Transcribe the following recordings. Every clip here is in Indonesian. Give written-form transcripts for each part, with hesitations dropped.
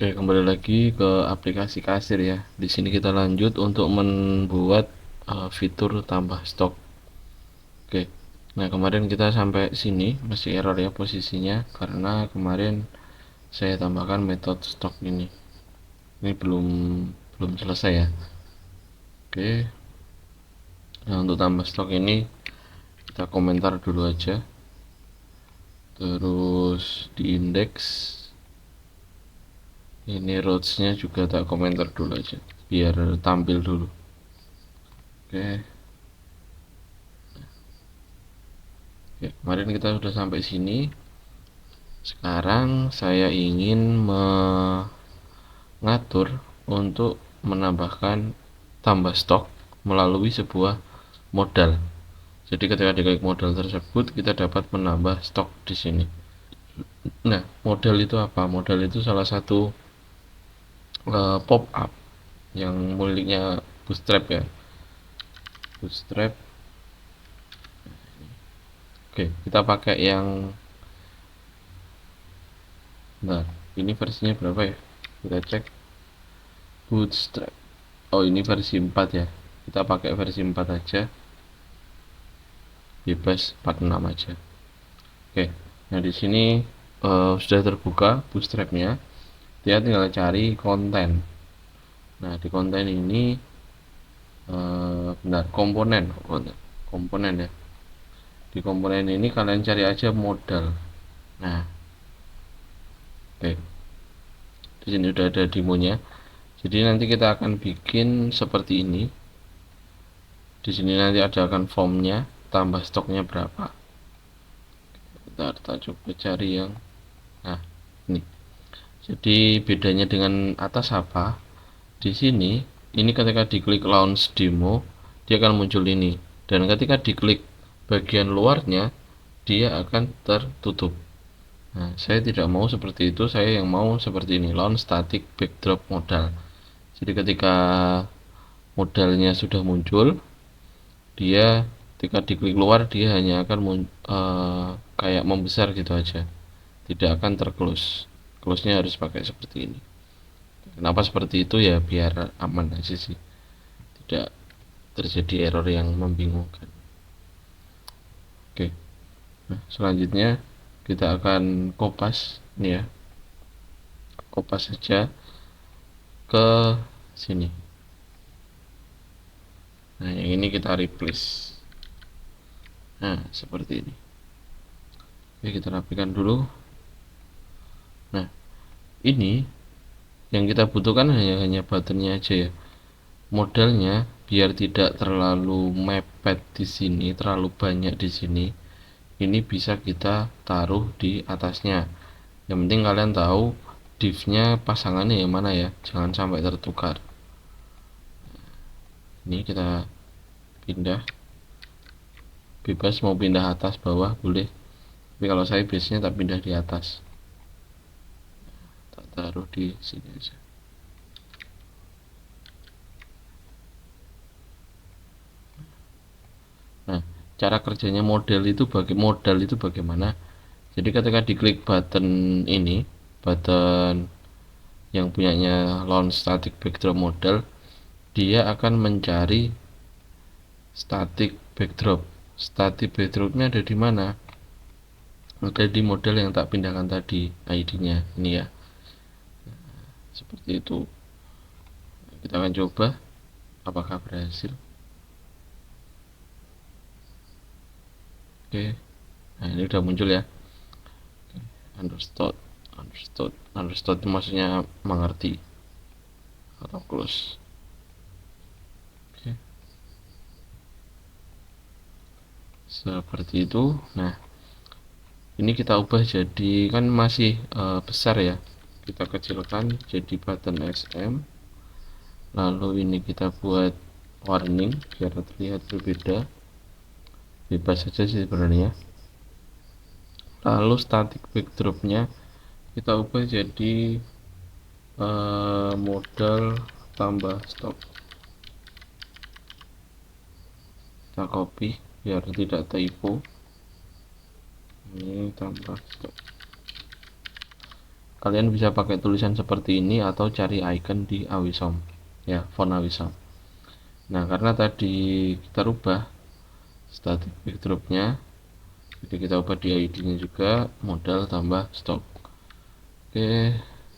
Oke, kembali lagi ke aplikasi kasir ya. Di sini kita lanjut untuk membuat fitur tambah stok. Oke. Nah, kemarin kita sampai sini masih error ya posisinya karena kemarin saya tambahkan metode stok ini. Ini belum belum selesai ya. Oke. Nah, untuk tambah stok ini kita komentar dulu aja. Terus di indeks ini rows-nya juga tak komentar dulu aja biar tampil dulu. Oke. Oke, kemarin kita sudah sampai sini. Sekarang saya ingin mengatur untuk menambahkan tambah stok melalui sebuah modal. Jadi ketika diklik modal tersebut, kita dapat menambah stok di sini. Nah, modal itu apa? Modal itu salah satu pop up yang miliknya Bootstrap ya. Bootstrap. Oke, kita pakai yang, nah, ini versinya berapa ya? Kita cek. Bootstrap. Oh, ini versi 4 ya. Kita pakai versi 4 aja. Bebas 46 aja. Oke. Nah, di sini sudah terbuka bootstrapnya. Dia tinggal cari konten. Nah, di konten ini benar komponen, komponen ya. Di komponen ini kalian cari aja modal. Nah, oke. Di sini udah ada demonya. Jadi nanti kita akan bikin seperti ini. Di sini nanti ada akan formnya, tambah stoknya berapa. Kita coba cari yang, nah, ini. Jadi bedanya dengan atas apa? Di sini, ini ketika diklik launch demo, dia akan muncul ini. Dan ketika diklik bagian luarnya, dia akan tertutup. Nah, saya tidak mau seperti itu, saya yang mau seperti ini, launch static backdrop modal. Jadi ketika modalnya sudah muncul, dia ketika diklik luar dia hanya akan kayak membesar gitu aja, tidak akan terclose. Close-nya harus pakai seperti ini. Kenapa seperti itu ya? Biar aman aja sih, tidak terjadi error yang membingungkan. Oke, nah selanjutnya kita akan kopas ini ya, kopas saja ke sini. Nah, yang ini kita replace. Nah, seperti ini. Oke, kita rapikan dulu. Nah, ini yang kita butuhkan hanya buttonnya aja ya. Modalnya biar tidak terlalu mepet di sini, terlalu banyak di sini. Ini bisa kita taruh di atasnya. Yang penting kalian tahu div-nya pasangannya yang mana ya, jangan sampai tertukar. Ini kita pindah, bebas mau pindah atas bawah boleh, tapi kalau saya biasanya tak pindah di atas, tak taruh di sini aja. Nah, cara kerjanya modal itu bagaimana? Jadi ketika diklik button ini, button yang punyanya launch static backdrop model, dia akan mencari static backdrop. Static backdropnya ada di mana? Ada di model yang tak pindahkan tadi, ID-nya ini ya. Seperti itu. Kita akan coba apakah berhasil. Oke. Nah, ini udah muncul ya. Understood, understood, understood itu maksudnya mengerti atau close. Oke. Seperti itu. Nah, ini kita ubah jadi, kan masih besar ya, kita kecilkan jadi button SM. Lalu ini kita buat warning biar terlihat berbeda, bebas saja sih sebenarnya. Lalu static backdropnya kita ubah jadi modal tambah stok. Kita copy biar tidak typo. Ini tambah stok. kalian bisa pakai tulisan seperti ini atau cari icon di Awisom ya, font Awisom. Nah, karena tadi kita rubah static backdropnya, jadi kita ubah di ID nya juga, modal tambah stok. Oke,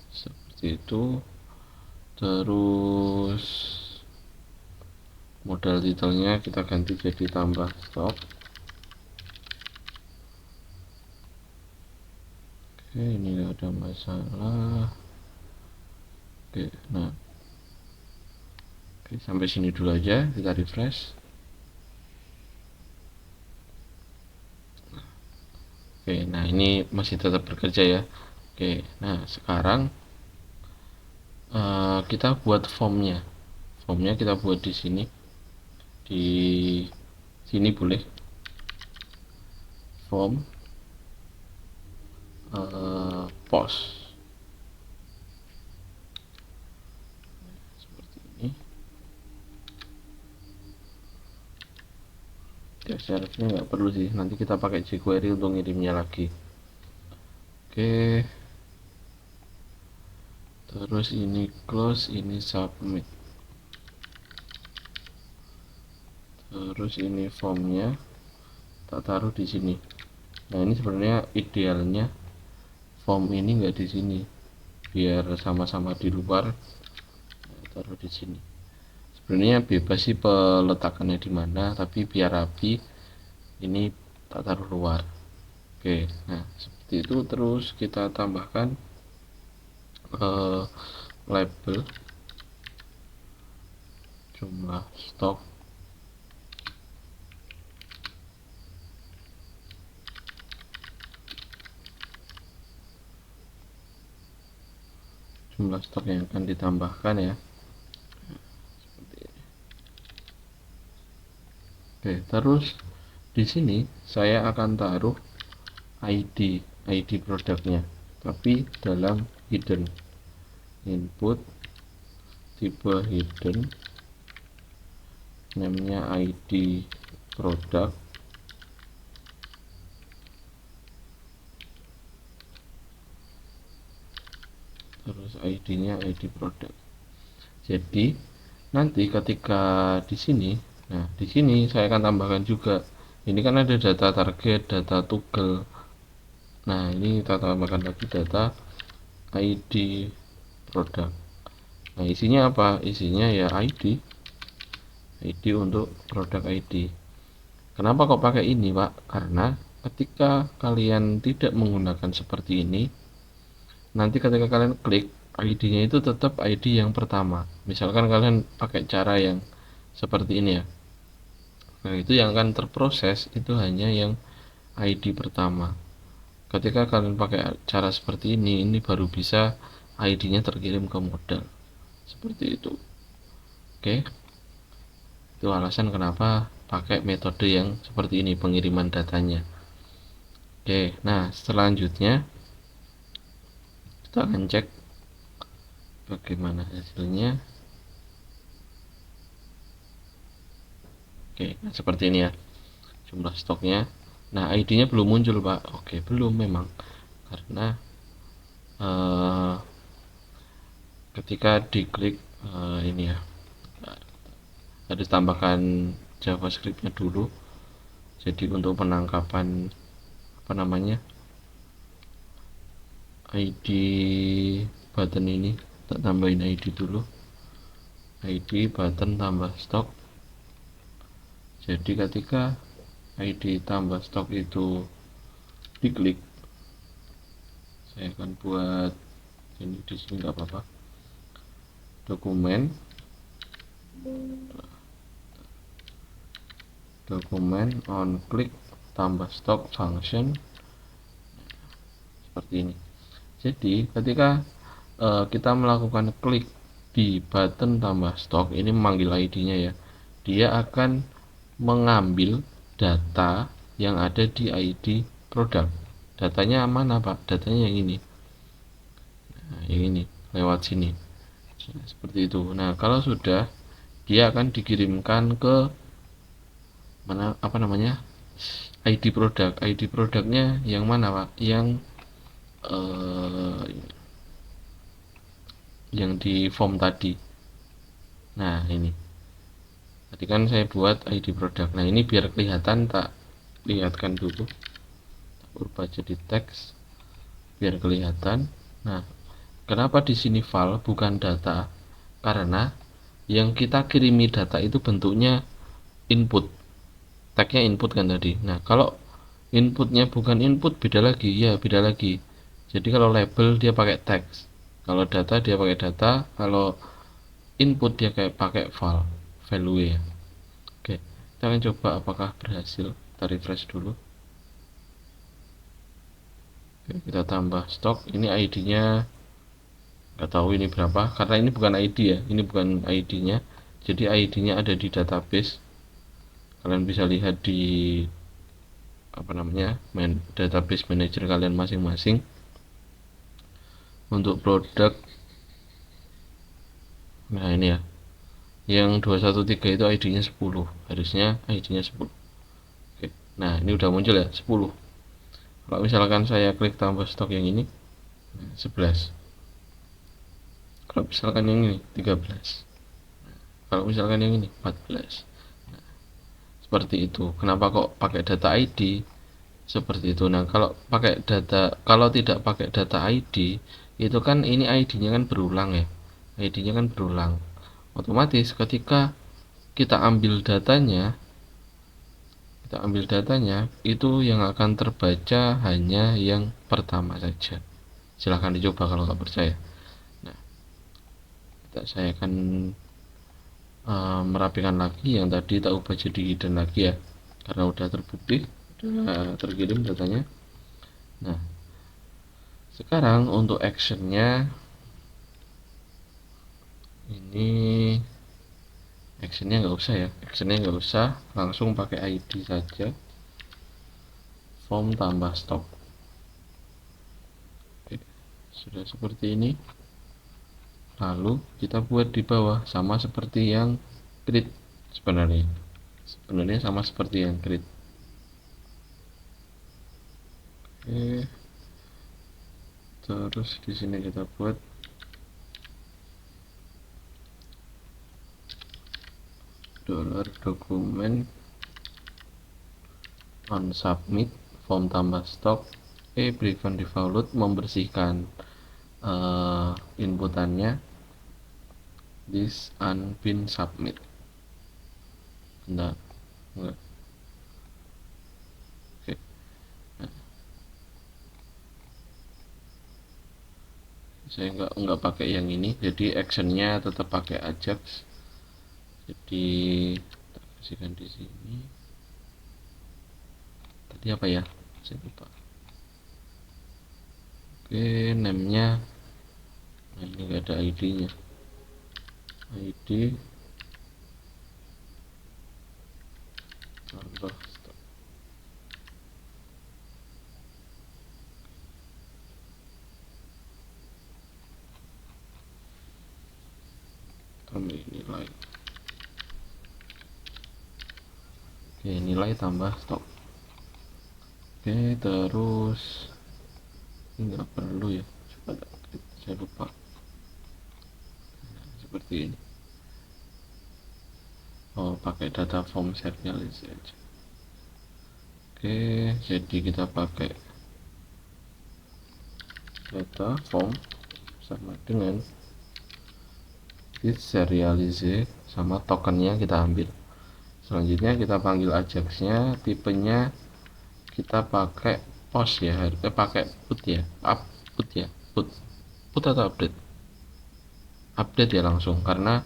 seperti itu. Terus modal titelnya kita ganti jadi tambah stok. Oke, ini nggak ada masalah. Oke, nah, oke, sampai sini dulu aja, kita refresh. Oke, nah ini masih tetap bekerja ya. Oke, nah sekarang kita buat formnya. Formnya kita buat di sini. Di sini boleh. Form post. Seperti ini. CSRF-nya nggak perlu sih. Nanti kita pakai jQuery untuk ngirimnya lagi. Oke. Terus ini close, ini submit. Terus ini formnya tak taruh di sini. Nah, ini sebenarnya idealnya form ini nggak di sini, biar sama-sama di luar. Nah, taruh di sini. Sebenarnya bebas sih peletakannya di mana, tapi biar rapi ini tak taruh luar. Oke, nah seperti itu. Terus kita tambahkan label jumlah stok, jumlah stok yang akan ditambahkan ya. Seperti ini. Oke, terus di sini saya akan taruh ID produknya, tapi dalam hidden, input tipe hidden, namanya ID produk, terus ID-nya ID produk. Jadi nanti ketika di sini, nah di sini saya akan tambahkan juga, ini kan ada data target, data toggle. Nah, ini kita tambahkan lagi data ID produk. Nah, isinya apa? Isinya ya ID untuk produk ID. Kenapa kok pakai ini, Pak? Karena ketika kalian tidak menggunakan seperti ini, nanti ketika kalian klik, ID-nya itu tetap ID yang pertama. Misalkan kalian pakai cara yang seperti ini ya. Nah, itu yang akan terproses itu hanya yang ID pertama. Ketika kalian pakai cara seperti ini baru bisa ID-nya terkirim ke modal. Seperti itu. Oke. Itu alasan kenapa pakai metode yang seperti ini, pengiriman datanya. Oke, nah selanjutnya kita akan cek bagaimana hasilnya. Oke, nah seperti ini ya jumlah stoknya. Nah, ID-nya belum muncul, Pak. Oke, belum memang, karena ketika diklik ini ya, harus tambahkan JavaScript-nya dulu. Jadi untuk penangkapan apa namanya, ID button ini tak tambahin ID dulu, ID button tambah stok. Jadi ketika ID tambah stok itu diklik, saya akan buat ini di sini nggak apa-apa, dokumen on click tambah stok function seperti ini. Jadi ketika kita melakukan klik di button tambah stok, ini memanggil ID-nya ya, dia akan mengambil data yang ada di ID produk. Datanya mana, Pak? Datanya yang ini. Nah, yang ini lewat sini. Nah, seperti itu. Nah, kalau sudah, dia akan dikirimkan ke mana, apa namanya, ID produknya yang mana, Pak? Yang yang di form tadi. Nah ini tadi kan saya buat ID produk. Nah ini biar kelihatan, tak lihatkan dulu, tak ubah jadi teks biar kelihatan. Nah, kenapa di sini file bukan data? Karena yang kita kirimi data itu bentuknya input, tagnya input kan tadi. Nah kalau inputnya bukan input, beda lagi ya, beda lagi. Jadi kalau label dia pakai teks, kalau data dia pakai data, kalau input dia kayak pakai file value ya. Oke, kita akan coba apakah berhasil. Kita refresh dulu. Oke, kita tambah stok. Ini ID-nya nggak tahu ini berapa, karena ini bukan ID ya, ini bukan ID-nya. Jadi ID-nya ada di database. Kalian bisa lihat di apa namanya, database manager kalian masing-masing. Untuk produk, nah ini ya, yang 213 itu ID-nya 10, harusnya ID-nya 10. Oke, nah ini udah muncul ya 10. Kalau misalkan saya klik tambah stok yang ini, 11. Kalau misalkan yang ini 13. Kalau misalkan yang ini 14. Seperti itu. Kenapa kok pakai data ID? Seperti itu. Nah, kalau pakai data, kalau tidak pakai data ID, itu kan ini ID-nya kan berulang ya. ID-nya kan berulang. Otomatis ketika kita ambil datanya, itu yang akan terbaca hanya yang pertama saja. Silahkan dicoba kalau nggak percaya. Nah, saya akan merapikan lagi yang tadi tak ubah jadi hidden lagi ya, karena udah terbukti, udah terkirim datanya. Nah, sekarang untuk actionnya, ini actionnya nggak usah, langsung pakai ID saja, form tambah stok. Oke, sudah seperti ini. Lalu kita buat di bawah sama seperti yang create. Sebenarnya sama seperti yang create. Oke, terus di sini kita buat dollar dokumen on submit form tambah stok prevent default, membersihkan inputannya, this unbin submit. Bentar, enggak. Oke. Nah, saya enggak pakai yang ini, jadi actionnya tetap pakai Ajax. Jadi kita kasihkan di sini. Tadi apa ya? Saya lupa. Oke, name-nya. Nah, ini enggak ada ID-nya. ID tambah stok. Tambah nilai. Oke, nilai tambah stok. Oke, terus ini nggak perlu ya, coba saya lupa. Nah, seperti ini. Oh, pakai data form serialis aja. Oke, jadi kita pakai data form sama dengan serialize, sama tokennya kita ambil. Selanjutnya kita panggil ajaxnya, tipenya kita pakai post ya, pakai put ya, put atau update ya langsung, karena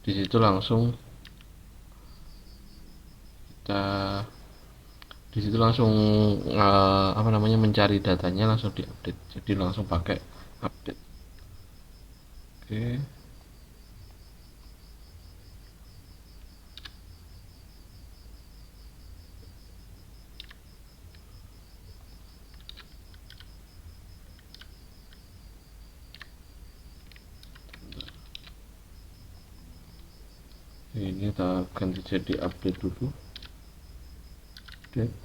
disitu langsung kita apa namanya, mencari datanya langsung diupdate, jadi langsung pakai update. Oke, ini kita ganti jadi update dulu. Update.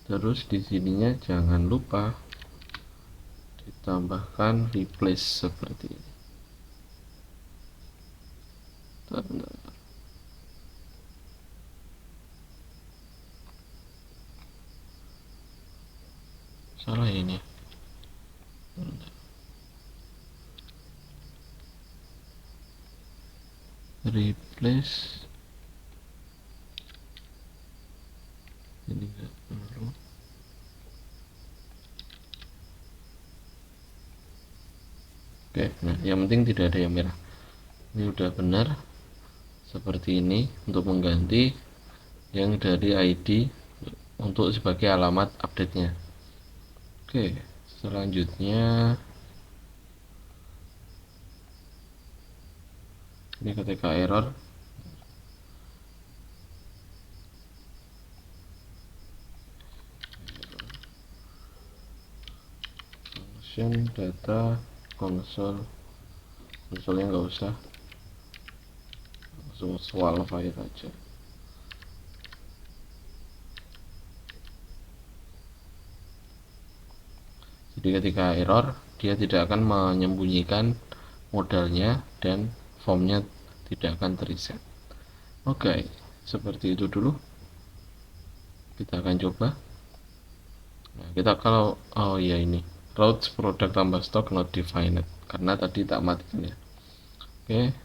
Terus di sininya jangan lupa tambahkan replace seperti ini. Bentar. Salah ini. Replace ini enggak perlu. Oke, nah yang penting tidak ada yang merah. Ini udah benar seperti ini untuk mengganti yang dari ID untuk sebagai alamat update-nya. Oke, selanjutnya ini ketika error function data konsolnya nggak usah, langsung swal file aja. Jadi ketika error dia tidak akan menyembunyikan modalnya dan formnya tidak akan terreset. Oke, seperti itu dulu. Kita akan coba. Nah, kita kalau ya ini routes produk tambah stok not defined karena tadi tak matikan ya. Oke,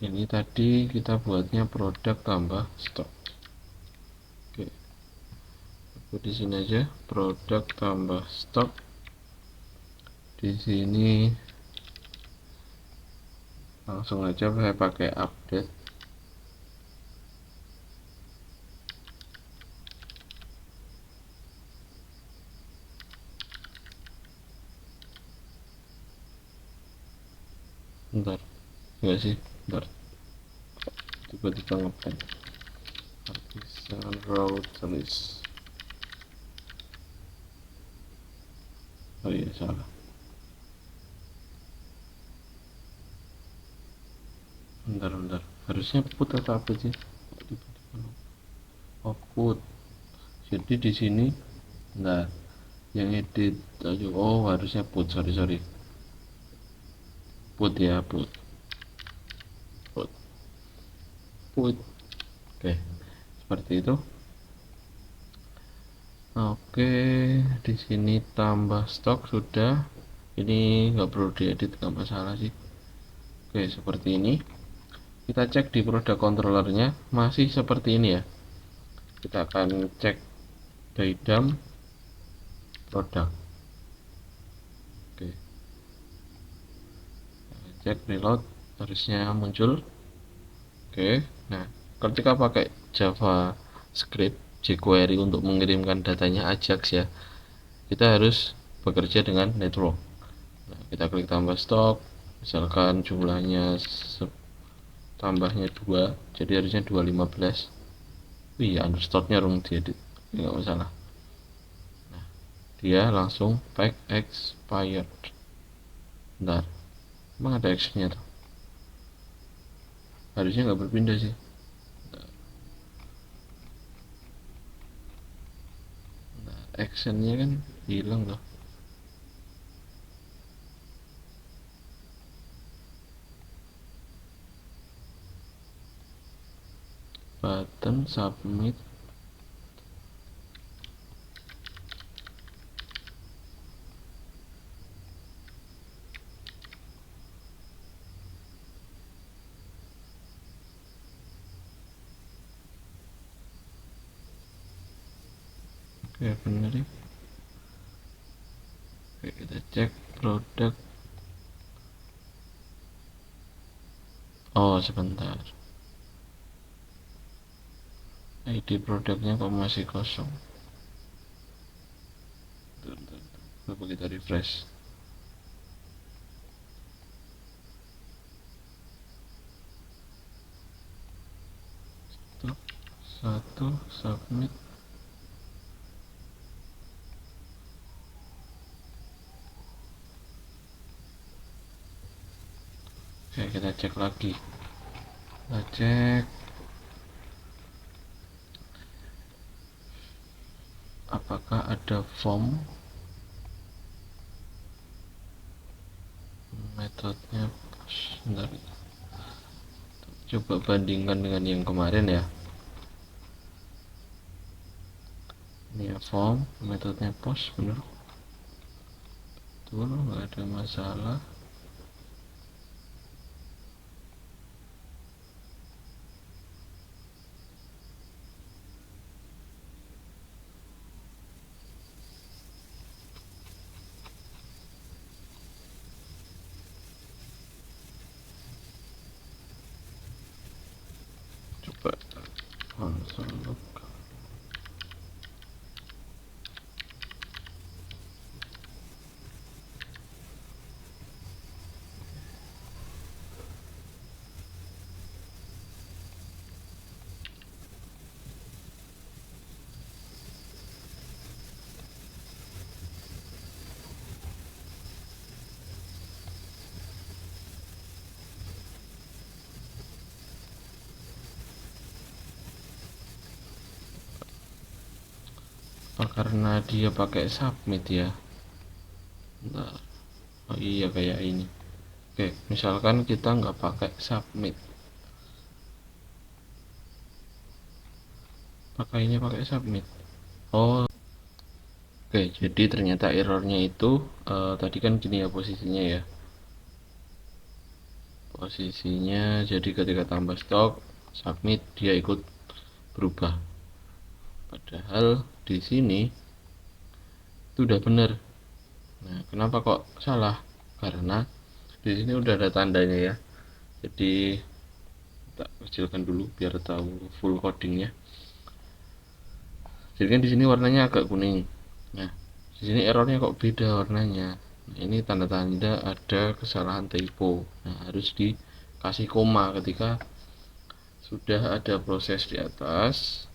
ini tadi kita buatnya produk tambah stok. Oke, aku di sini aja produk tambah stok. Di sini langsung aja saya pakai update. Bentar, enggak sih, bentar, tiba-tiba ngepen artisan route list. Oh iya salah, bentar, harusnya put atau apa sih, oh put. Jadi di sini nah yang edit aja, oh harusnya put, sorry put ya, put. Oke, seperti itu. Oke, di sini tambah stok sudah. Ini nggak perlu diedit, nggak masalah sih. Oke, seperti ini. Kita cek di produk controllernya masih seperti ini ya. Kita akan cek daidam produk. Oke, cek reload, harusnya muncul. Oke, nah ketika pakai JavaScript jQuery untuk mengirimkan datanya Ajax ya, kita harus bekerja dengan network. Nah, kita klik tambah stok, misalkan jumlahnya tambahnya 2, jadi harusnya 215. Wih, understorednya rung diedit, nggak masalah. Nah, dia langsung pack expired. Bentar, emang ada actionnya tuh, harusnya nggak berpindah sih. Nah, actionnya kan hilang loh. Button submit. Oke, bener ya. Oke, kita cek produk. Oh sebentar, ID produknya kok masih kosong. Coba kita refresh. Satu submit. Oke, kita cek lagi. Kita cek apakah ada form. metodenya bentar, coba bandingkan dengan yang kemarin ya. Ini ya form, metodenya post bener, betul, nggak ada masalah. Coba konsol log. Karena dia pakai submit ya. Bentar. Oh iya kayak ini. Oke, misalkan kita nggak pakai submit, pakainya pakai submit. Oh, oke, jadi ternyata errornya itu tadi kan gini ya posisinya ya. Posisinya jadi ketika tambah stok submit dia ikut berubah. Padahal di sini itu udah bener. Nah, kenapa kok salah? Karena di sini udah ada tandanya ya. Jadi kita kecilkan dulu biar tahu full codingnya. Jadi kan di sini warnanya agak kuning. Nah, di sini errornya kok beda warnanya. Nah, ini tanda-tanda ada kesalahan typo. Nah, harus dikasih koma ketika sudah ada proses di atas.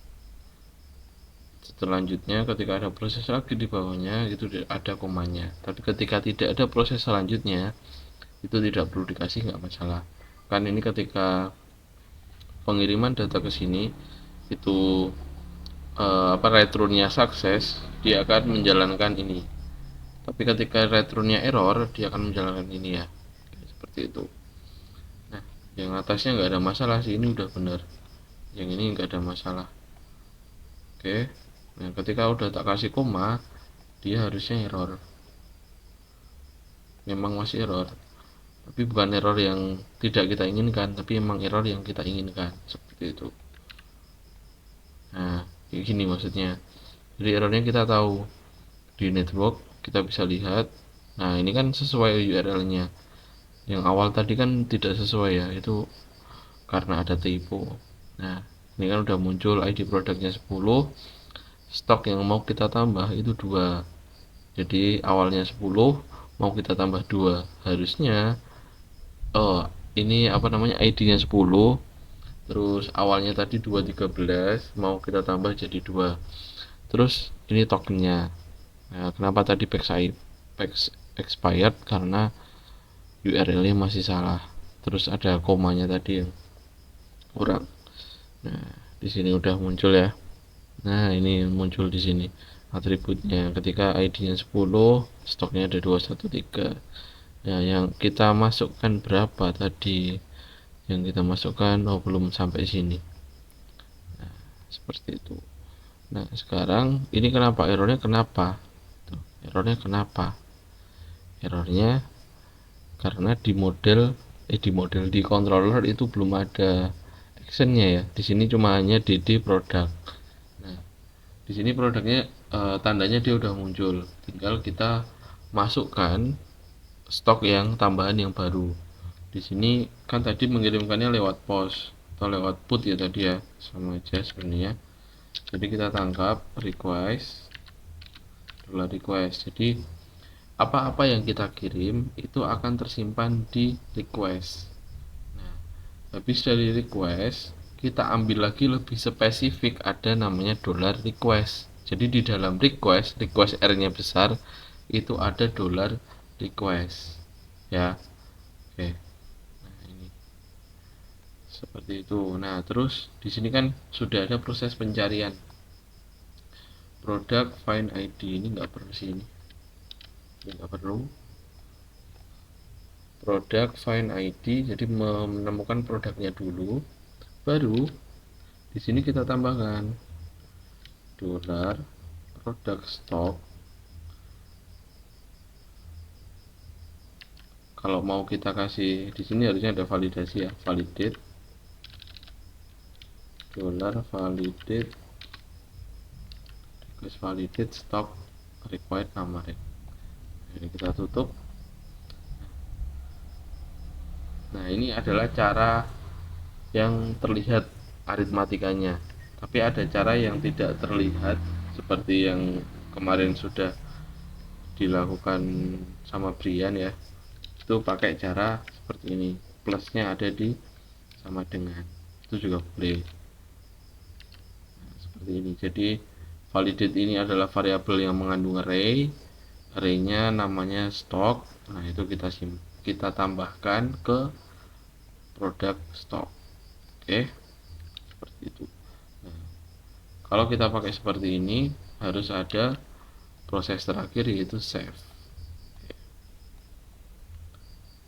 Selanjutnya ketika ada proses lagi di bawahnya itu ada komanya. Tapi ketika tidak ada proses selanjutnya itu tidak perlu dikasih, nggak masalah. Kan ini ketika pengiriman data ke sini itu returnnya sukses, dia akan menjalankan ini. Tapi ketika returnnya error, dia akan menjalankan ini ya. Seperti itu. Nah, yang atasnya nggak ada masalah sih, ini udah benar. Yang ini nggak ada masalah. Oke. Nah, ketika udah tak kasih koma, dia harusnya error. Memang masih error. Tapi bukan error yang tidak kita inginkan, tapi memang error yang kita inginkan. Seperti itu. Nah, gini maksudnya. Jadi errornya kita tahu di network, kita bisa lihat. Nah, ini kan sesuai URL-nya. Yang awal tadi kan tidak sesuai ya, itu karena ada typo. Nah, ini kan udah muncul ID produknya 10, stok yang mau kita tambah itu 2. Jadi awalnya 10, mau kita tambah 2. Harusnya ini apa namanya, ID-nya 10, terus awalnya tadi 213, mau kita tambah jadi 2. Terus ini tokennya. Nah, kenapa tadi expired? Karena URL-nya masih salah. Terus ada komanya tadi yang kurang. Nah, di sini udah muncul ya. Nah, ini muncul di sini atributnya. Ketika ID-nya 10, stoknya ada 213. Nah, yang kita masukkan berapa tadi? Yang kita masukkan belum sampai sini. Nah, seperti itu. Nah, sekarang ini kenapa errornya? Kenapa? Tuh, errornya kenapa? Errornya karena di controller itu belum ada actionnya ya. Di sini cuma hanya dd produk. Nah, di sini produknya tandanya dia udah muncul. Tinggal kita masukkan stok yang tambahan yang baru. Di sini kan tadi mengirimkannya lewat pos atau lewat put ya tadi ya, sama aja sebenarnya. Jadi kita tangkap request, jadi apa-apa yang kita kirim itu akan tersimpan di request. Nah, habis dari request kita ambil lagi lebih spesifik, ada namanya $request. Jadi di dalam request R-nya besar itu ada $request ya. Oke. Nah, ini seperti itu. Nah, terus di sini kan sudah ada proses pencarian produk find ID. Ini nggak perlu sih, ini nggak perlu. produk find ID, jadi menemukan produknya dulu, baru di sini kita tambahkan dolar produk stok. Kalau mau kita kasih di sini harusnya ada validasi ya, validate dolar validate request validate stock required number. Jadi kita tutup. Nah, ini adalah cara yang terlihat aritmatikanya, tapi ada cara yang tidak terlihat seperti yang kemarin sudah dilakukan sama Brian ya. Itu pakai cara seperti ini, plusnya ada di sama dengan, itu juga boleh. Nah, seperti ini. Jadi validate ini adalah variabel yang mengandung arraynya namanya stock. Nah, itu kita tambahkan ke produk stock. Oke, seperti itu. Nah, kalau kita pakai seperti ini harus ada proses terakhir yaitu save.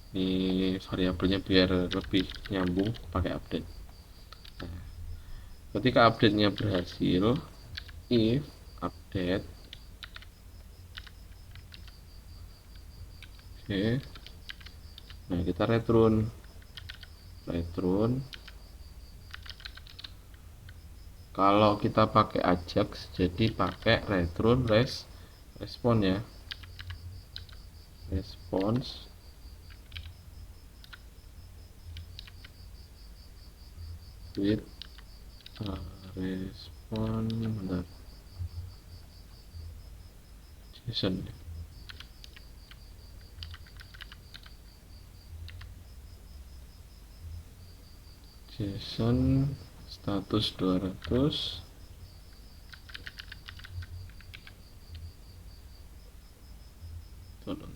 Ini variabelnya biar lebih nyambung pakai update. Nah, ketika update-nya berhasil, if update, oke, nah kita return. Kalau kita pakai Ajax, jadi pakai return respon ya, response with respon, bentar, JSON status 200. Tolong.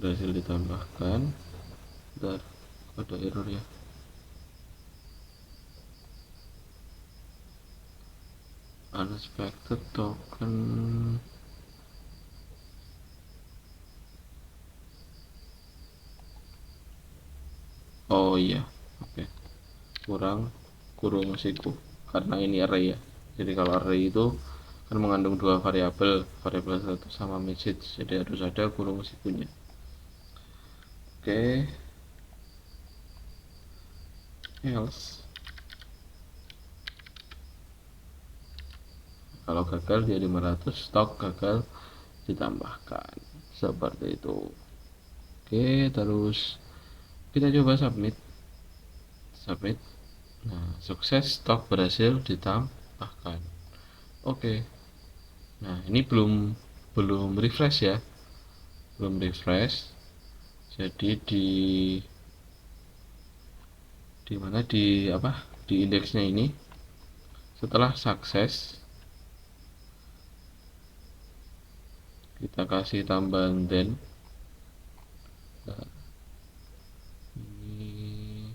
Berhasil ditambahkan. Bentar, ada error ya. Unexpected token. Oh iya, oke. Kurung siku karena ini array ya. Jadi kalau array itu kan mengandung dua variabel satu sama message, jadi harus ada kurung sikunya. Oke, else, kalau gagal dia 500, stok gagal ditambahkan, seperti itu. Oke, terus kita coba submit. Nah, sukses, stok berhasil ditambahkan. Oke, nah ini belum refresh ya, jadi di mana di indeksnya ini setelah sukses kita kasih tambahan then. Nah, ini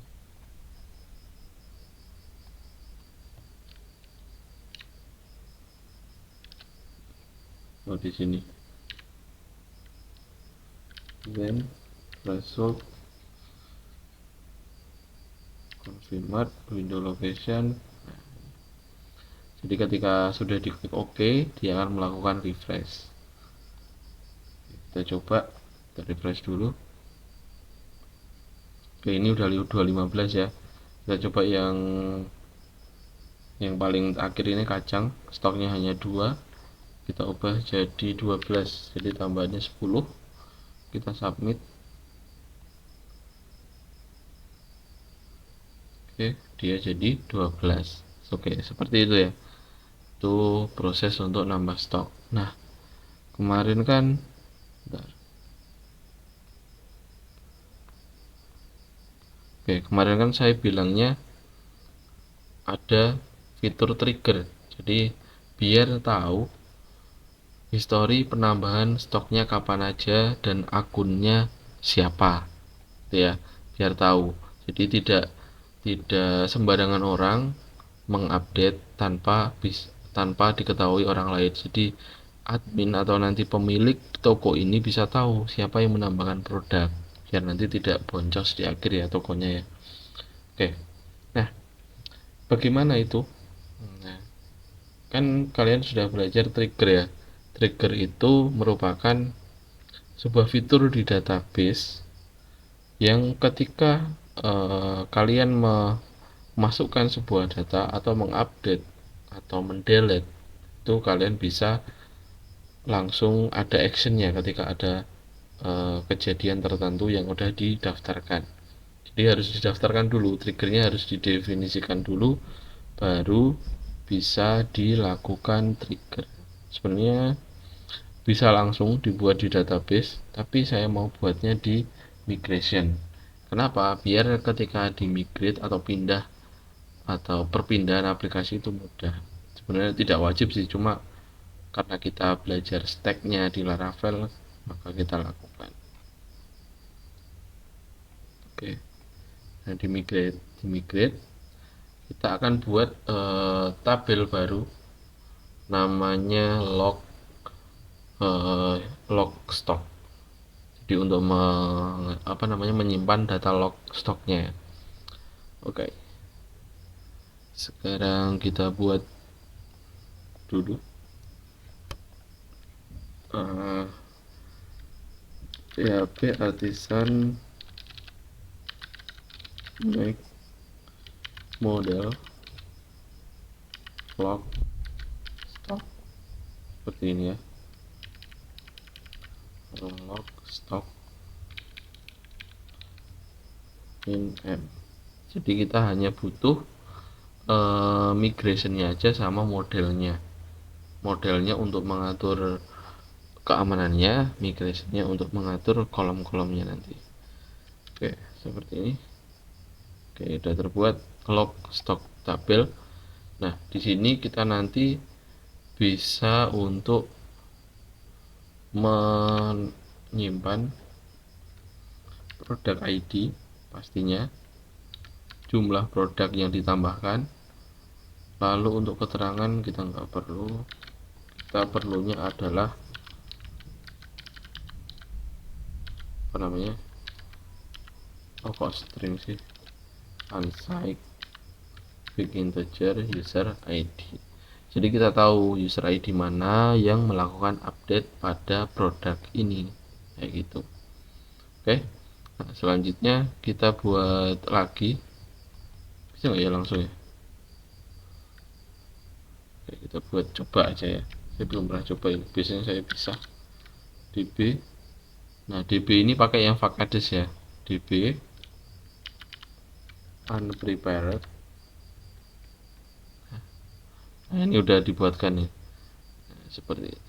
di sini then result confirmed window location. Jadi ketika sudah diklik OK, dia akan melakukan refresh. Kita coba, kita refresh dulu. Oke, ini udah 215 ya. Kita coba yang paling akhir ini kacang, stoknya hanya 2. Kita ubah jadi 12, jadi tambahannya 10. Kita submit. Oke, dia jadi 12. Oke, seperti itu ya. Itu proses untuk nambah stok. Nah, kemarin kan bentar. Oke, kemarin kan saya bilangnya ada fitur trigger. Jadi biar tahu histori penambahan stoknya kapan aja dan akunnya siapa. ya, biar tahu. Jadi tidak sembarangan orang mengupdate tanpa diketahui orang lain. Jadi admin atau nanti pemilik toko ini bisa tahu siapa yang menambahkan produk, biar nanti tidak boncos di akhir ya tokonya ya. Oke, nah bagaimana itu? Nah, kan kalian sudah belajar trigger ya. Trigger itu merupakan sebuah fitur di database yang ketika kalian memasukkan sebuah data atau mengupdate atau mendelete, itu kalian bisa langsung ada actionnya ketika ada kejadian tertentu yang udah didaftarkan. Jadi harus didaftarkan dulu, triggernya harus didefinisikan dulu, baru bisa dilakukan trigger. Sebenarnya bisa langsung dibuat di database, tapi saya mau buatnya di migration. Kenapa? Biar ketika di migrate atau pindah atau perpindahan aplikasi itu mudah. Sebenarnya tidak wajib sih, cuma karena kita belajar stacknya di Laravel, maka kita lakukan. Oke, nah di migrate kita akan buat tabel baru namanya log stock. Jadi untuk menyimpan data log stoknya. Oke, sekarang kita buat dulu PHP artisan make model log stock seperti ini ya, log stock in M. Jadi kita hanya butuh migrationnya aja sama modelnya untuk mengatur keamanannya, migrationnya untuk mengatur kolom-kolomnya nanti. Oke, seperti ini. Oke, sudah terbuat log stock tabel. Nah, di sini kita nanti bisa untuk menyimpan produk ID pastinya, jumlah produk yang ditambahkan. Lalu untuk keterangan kita nggak perlu, kita perlunya adalah kok string sih, unsigned big integer user ID. Jadi kita tahu user ID mana yang melakukan update pada produk ini, kayak gitu. Oke, nah, selanjutnya kita buat lagi, bisa nggak ya langsung ya? Oke, kita buat coba aja ya, saya belum pernah coba ini, biasanya saya bisa db. Nah, db ini pakai yang Vacades ya, db unprepared. Nah, ini udah dibuatkan nih, nah, seperti ini.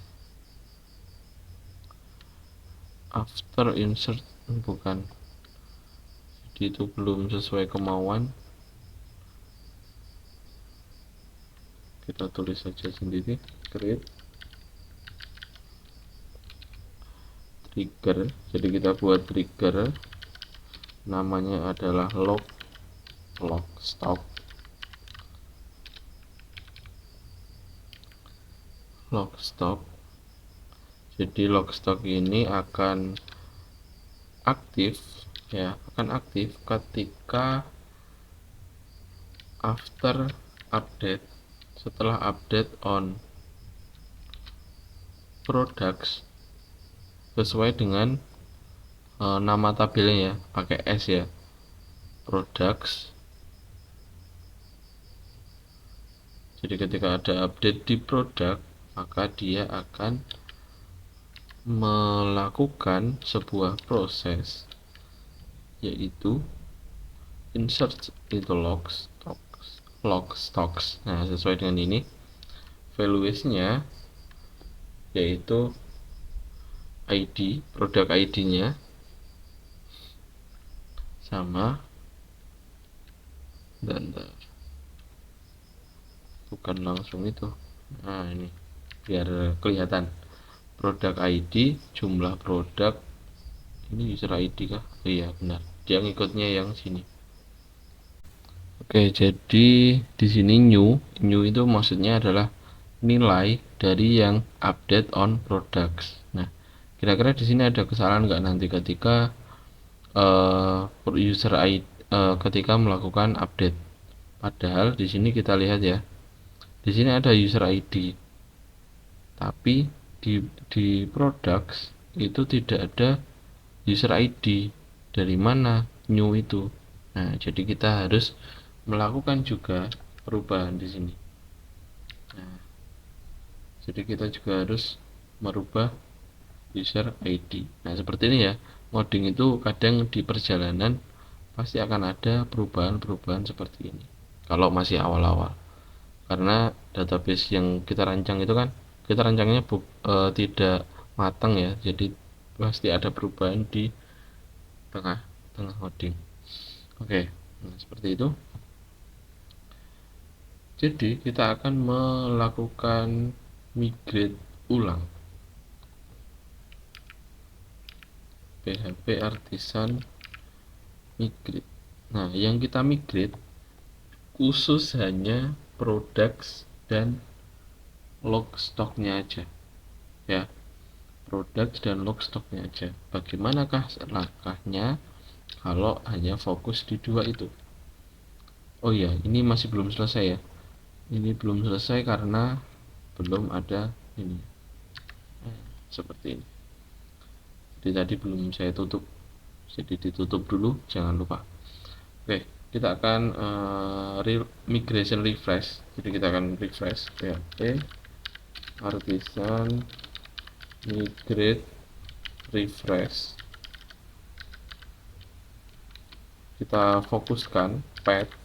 After insert bukan, jadi itu belum sesuai kemauan, kita tulis saja sendiri, create trigger. Jadi kita buat trigger, namanya adalah log stock. Log stock. Jadi log stock ini akan aktif ketika after update, setelah update on products, sesuai dengan nama tabelnya ya, pakai S ya, products. Jadi ketika ada update di produk, maka dia akan melakukan sebuah proses, yaitu insert into log stocks. Nah, sesuai dengan ini, values-nya yaitu ID, produk ID-nya sama, dan bukan langsung itu. Nah, ini biar kelihatan produk ID, jumlah produk, ini user ID kah? Oh iya benar, dia ngikutnya yang sini. Oke, jadi di sini new itu maksudnya adalah nilai dari yang update on products. Nah, kira-kira di sini ada kesalahan nggak nanti ketika user ID ketika melakukan update? Padahal di sini kita lihat ya, di sini ada user ID, tapi di products itu tidak ada user ID. Dari mana new itu? Nah, jadi kita harus melakukan juga perubahan di sini. Nah, jadi kita juga harus merubah user ID. Nah, seperti ini ya. Ngoding itu kadang di perjalanan pasti akan ada perubahan-perubahan seperti ini. Kalau masih awal-awal. Karena database yang kita rancang itu kan kita rancangnya tidak matang ya. Jadi pasti ada perubahan di tengah ngoding. Oke. Nah, seperti itu. Jadi kita akan melakukan migrate ulang PHP Artisan migrate. Nah, yang kita migrate khusus hanya products dan log stoknya aja ya, products dan log stoknya aja. Bagaimanakah langkahnya kalau hanya fokus di dua itu? Oh ya, ini masih belum selesai ya, ini belum selesai karena belum ada ini seperti ini. Jadi tadi belum saya tutup, jadi ditutup dulu, jangan lupa. Oke, kita akan migration refresh. Jadi kita akan refresh PHP Artisan migrate refresh. Kita fokuskan path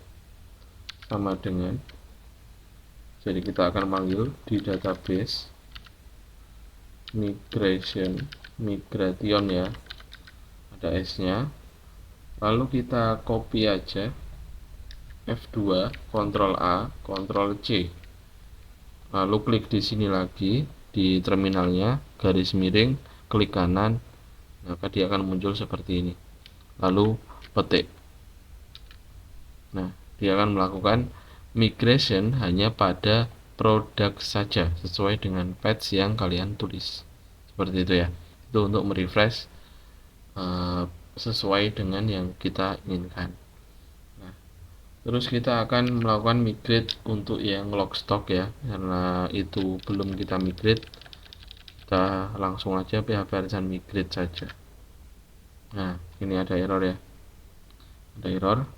sama dengan, jadi kita akan manggil di database migration ya, ada S nya, lalu kita copy aja F2, Ctrl A, Ctrl C, lalu klik di sini lagi di terminalnya, garis miring, klik kanan, maka dia akan muncul seperti ini, lalu petik. Nah, dia akan melakukan migration hanya pada produk saja sesuai dengan patch yang kalian tulis, seperti itu ya. Itu untuk merefresh sesuai dengan yang kita inginkan. Nah, terus kita akan melakukan migrate untuk yang log stock ya, karena itu belum kita migrate, kita langsung aja PHP Artisan migrate saja. Nah, ini ada error ya, ada error,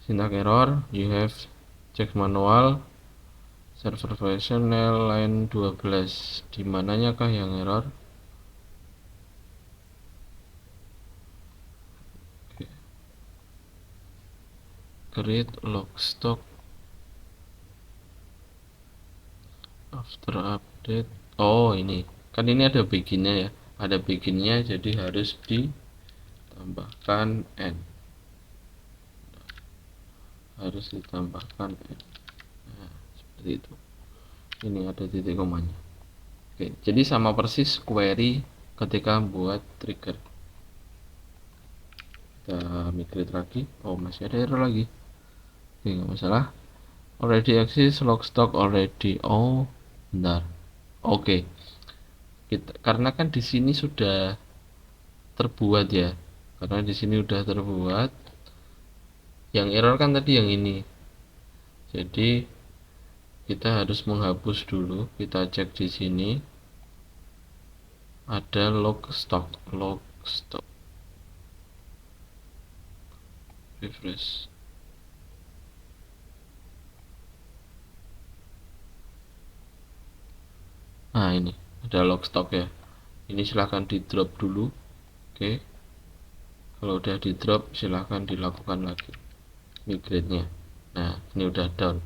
syntax error, you have check manual server version line 12. Di mananya kah yang error? Create log stock after update. Oh, ini kan ini ada beginnya ya, ada beginnya, jadi harus ditambahkan n, harus ditambahkan n. Nah, seperti itu. Ini ada titik komanya. Oke, jadi sama persis query ketika buat trigger. Kita migrate lagi. Oh, masih ada error lagi. Oke, nggak masalah. Already exist log stock already. Oh, bentar. Oke, karena kan di sini sudah terbuat ya, karena di sini sudah terbuat. Yang error kan tadi yang ini. Jadi kita harus menghapus dulu. Kita cek di sini ada log stock, refresh. Nah, ini ada log stock ya. Ini silahkan di drop dulu. Oke, kalau udah di drop silahkan dilakukan lagi migrate-nya. Nah, ini udah down.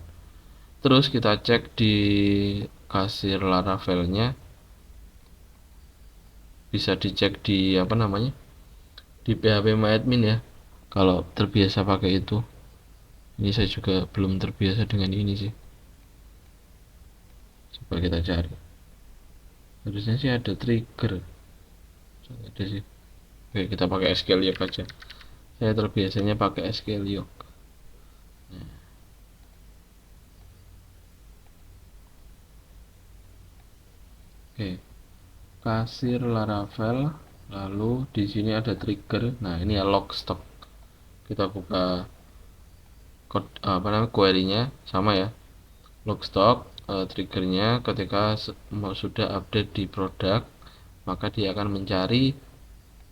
Terus kita cek di kasir Laravel-nya, bisa dicek di apa namanya, di phpMyAdmin ya, kalau terbiasa pakai itu. Ini saya juga belum terbiasa dengan ini sih, coba kita cari. Harusnya sih ada trigger, ada sih. Oke, kita pakai SQL aja. Saya terbiasanya pakai SQL. Oke, kasir Laravel, lalu di sini ada trigger. Nah, ini ya log stock. Kita buka query-nya sama ya. Log stock, triggernya ketika sudah update di produk, maka dia akan mencari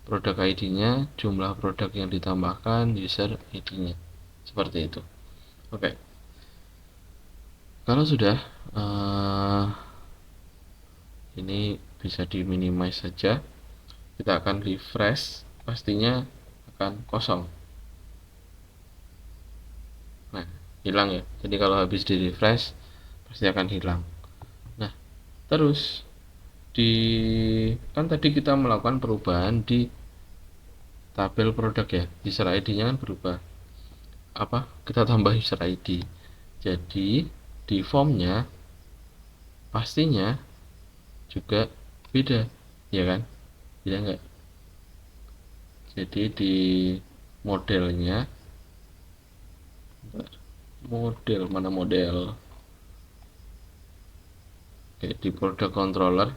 produk ID-nya, jumlah produk yang ditambahkan, user ID-nya. Seperti itu. Oke. Kalau sudah, ini bisa di minimize saja. Kita akan refresh, pastinya akan kosong. Nah, hilang ya. Jadi kalau habis di refresh pasti akan hilang. Nah, terus kan tadi kita melakukan perubahan di tabel produk ya. User ID-nya kan berubah. Kita tambah user ID. Jadi di formnya pastinya juga beda, ya kan? Beda nggak? Jadi di modelnya, mana model? Oke, di produk controller,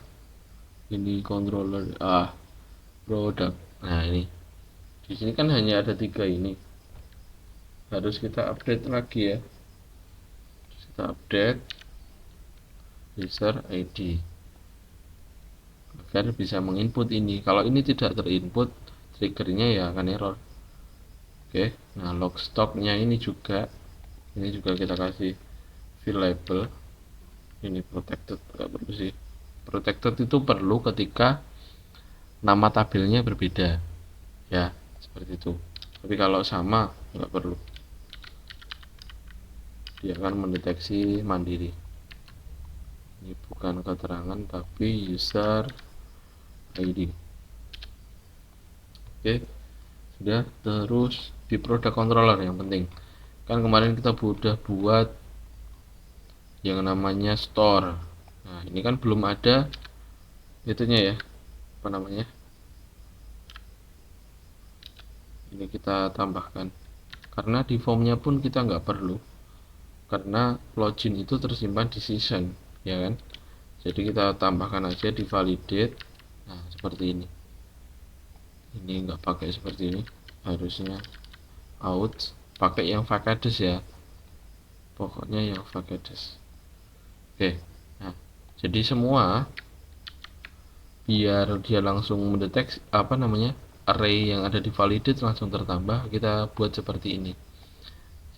ini controller produk. Nah, ini di sini kan hanya ada 3 ini. Harus kita update lagi ya. Kita update user ID agar bisa menginput ini. Kalau ini tidak terinput, triggernya ya akan error. Oke, nah log stocknya ini juga kita kasih field label. Ini protected, nggak perlu sih. Protected itu perlu ketika nama tabelnya berbeda ya, seperti itu. Tapi kalau sama nggak perlu, dia akan mendeteksi mandiri. Ini bukan keterangan tapi user ID. Oke, sudah. Terus di product controller yang penting, kan kemarin kita sudah buat yang namanya store. Nah, ini kan belum ada itunya ya, ini kita tambahkan karena di formnya pun kita nggak perlu, karena login itu tersimpan di session, ya kan. Jadi kita tambahkan aja di validate. Nah, seperti ini nggak pakai seperti ini, harusnya out, pakai yang Vacades ya, pokoknya yang Vacades. Oke, nah jadi semua biar dia langsung mendeteksi array yang ada di validate langsung tertambah, kita buat seperti ini.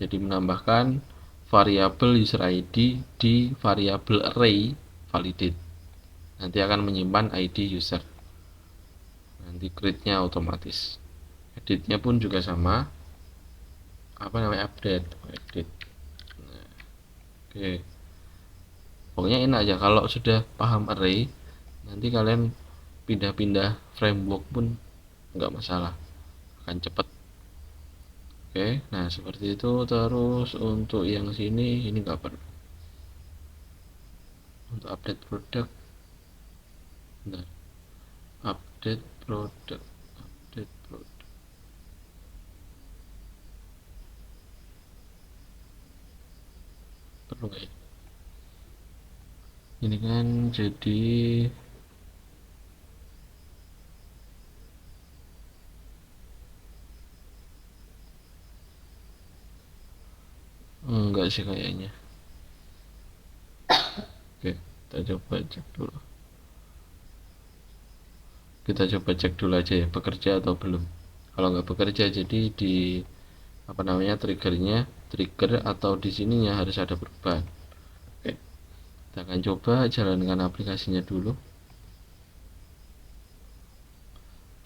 Jadi menambahkan variabel user ID di variabel array validate, nanti akan menyimpan ID user, nanti create-nya otomatis. Edit-nya pun juga sama, update. Nah, oke, pokoknya enak aja. Kalau sudah paham array, nanti kalian pindah-pindah framework pun nggak masalah, akan cepet. Oke, nah seperti itu. Terus untuk yang sini ini nggak perlu. Untuk update produk, bentar. update produk perlu nggak ya? Ini kan jadi enggak sih kayaknya. Oke, kita coba cek dulu. Kita coba cek dulu aja ya, bekerja atau belum. Kalau nggak bekerja, jadi di trigger atau di sininya harus ada perubahan. Oke, kita akan coba jalankan aplikasinya dulu.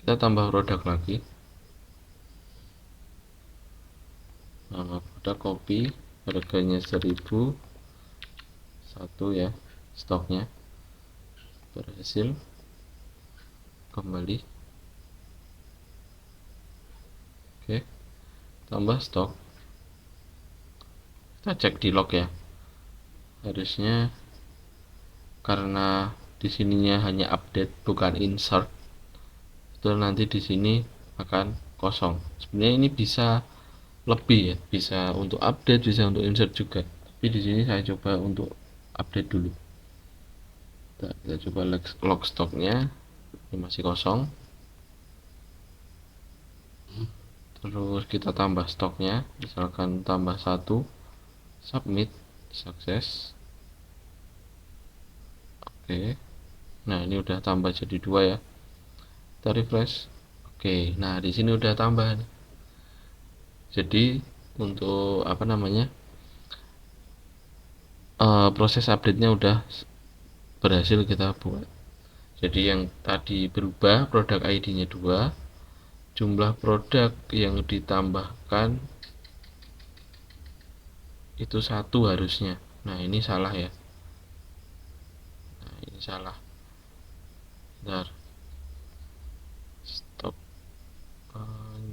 Kita tambah produk lagi, nama produk copy, harganya 1000, satu ya, stoknya berhasil. Kembali, oke, tambah stok. Kita cek di log ya, harusnya karena di sininya hanya update bukan insert, betul nanti di sini akan kosong. Sebenarnya ini bisa lebih ya, bisa untuk update, bisa untuk insert juga. Tapi di sini saya coba untuk update dulu. Kita coba log stoknya, ini masih kosong. Terus kita tambah stoknya, misalkan tambah 1, submit, sukses. Oke, nah ini udah tambah jadi 2 ya. Kita refresh. Oke, nah di sini udah tambah nih. Jadi untuk apa namanya, proses update-nya udah berhasil kita buat. Jadi yang tadi berubah produk ID-nya 2, jumlah produk yang ditambahkan itu 1 harusnya. Nah ini salah ya, nah ini salah. Bentar, stop,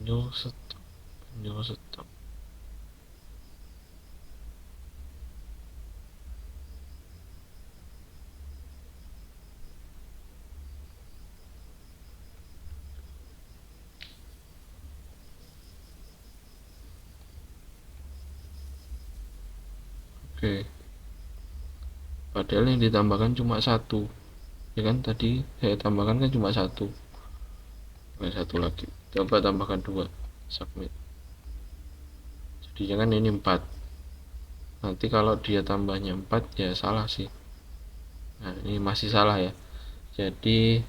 new stop, new stop. Oke, padahal yang ditambahkan cuma 1 ya kan, tadi saya tambahkan kan cuma 1. Oke, 1 lagi, coba tambahkan 2, submit. Jadinya kan ini 4. Nanti kalau dia tambahnya 4 ya salah sih. Nah ini masih salah ya. Jadi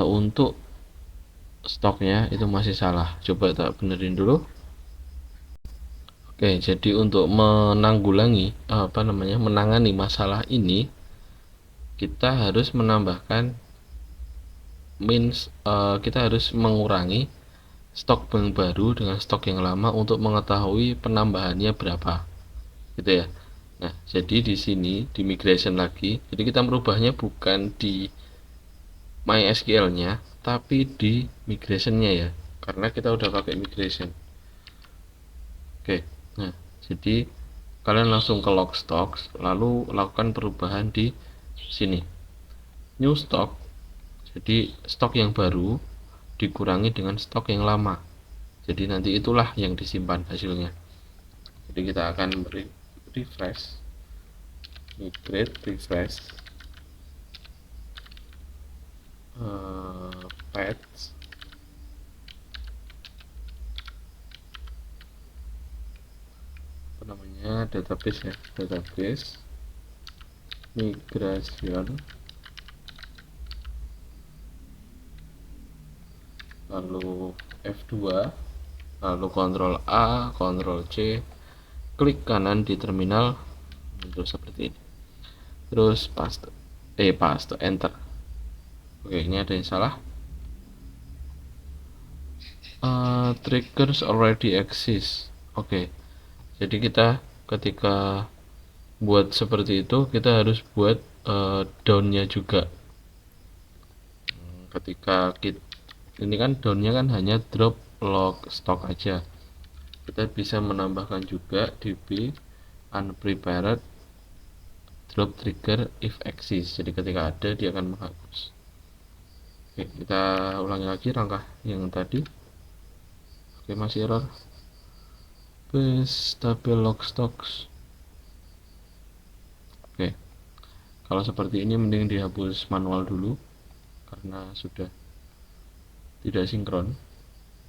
untuk stoknya itu masih salah. Coba tak benerin dulu. Oke, jadi untuk menanggulangi menangani masalah ini, kita harus menambahkan kita harus mengurangi stok yang baru dengan stok yang lama untuk mengetahui penambahannya berapa, gitu ya. Nah, jadi di sini di migration lagi, jadi kita merubahnya bukan di MySQL-nya, tapi di migration-nya ya, karena kita udah pakai migration. Oke, nah jadi kalian langsung ke log stocks, lalu lakukan perubahan di sini, new stock. Jadi stok yang baru dikurangi dengan stok yang lama. Jadi nanti itulah yang disimpan hasilnya. Jadi kita akan refresh, migrate, refresh, patch, database ya, database migration, lalu F2, lalu Ctrl A, Ctrl C, klik kanan di terminal, muncul seperti ini. Terus paste, enter. Oke, ini ada yang salah. Triggers already exist. Oke, jadi kita ketika buat seperti itu, kita harus buat downnya juga. Ketika ini kan downnya kan hanya drop log stock aja, kita bisa menambahkan juga db unprepared drop trigger if exist. Jadi ketika ada dia akan menghapus. Oke, kita ulangi lagi langkah yang tadi. Oke, masih error. Base tabel log stocks. Oke, kalau seperti ini mending dihapus manual dulu karena sudah tidak sinkron.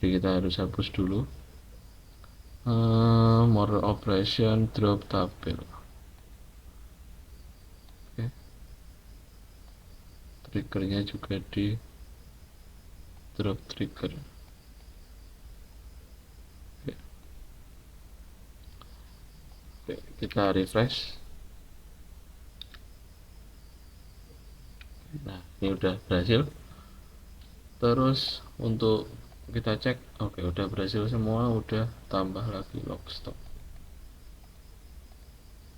Jadi kita harus hapus dulu. More operation drop tabel. Oke, triggernya juga di drop trigger. Oke, kita refresh. Nah ini udah berhasil. Terus untuk kita cek, oke udah berhasil semua, udah tambah lagi log stock.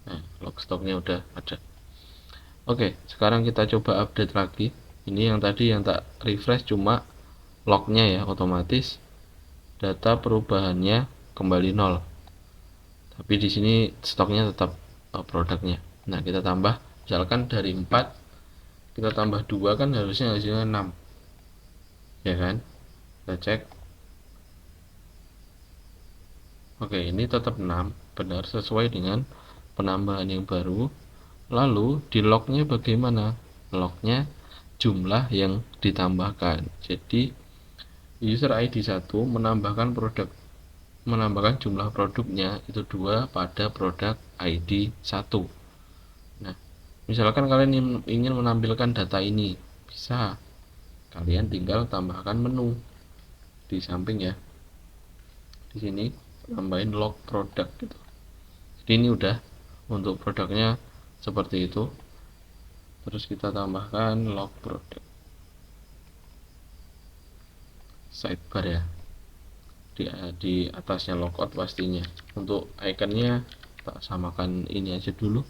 Nah log stocknya udah ada. Oke, sekarang kita coba update lagi. Ini yang tadi yang tak refresh cuma lognya ya, otomatis data perubahannya kembali 0. Tapi di sini stoknya tetap produknya. Nah kita tambah, misalkan dari 4 kita tambah 2 kan harusnya hasilnya 6. ya kan? Kita cek. Oke, ini tetap 6, benar sesuai dengan penambahan yang baru. Lalu di lognya bagaimana? Lognya jumlah yang ditambahkan. Jadi user ID 1 menambahkan jumlah produknya itu 2 pada produk ID 1. Nah, misalkan kalian ingin menampilkan data ini, bisa kalian tinggal tambahkan menu di samping ya. Di sini tambahin log produk gitu. Jadi ini udah untuk produknya seperti itu. Terus kita tambahkan log produk sidebar ya, di atasnya logout pastinya. Untuk iconnya tak samakan ini aja dulu.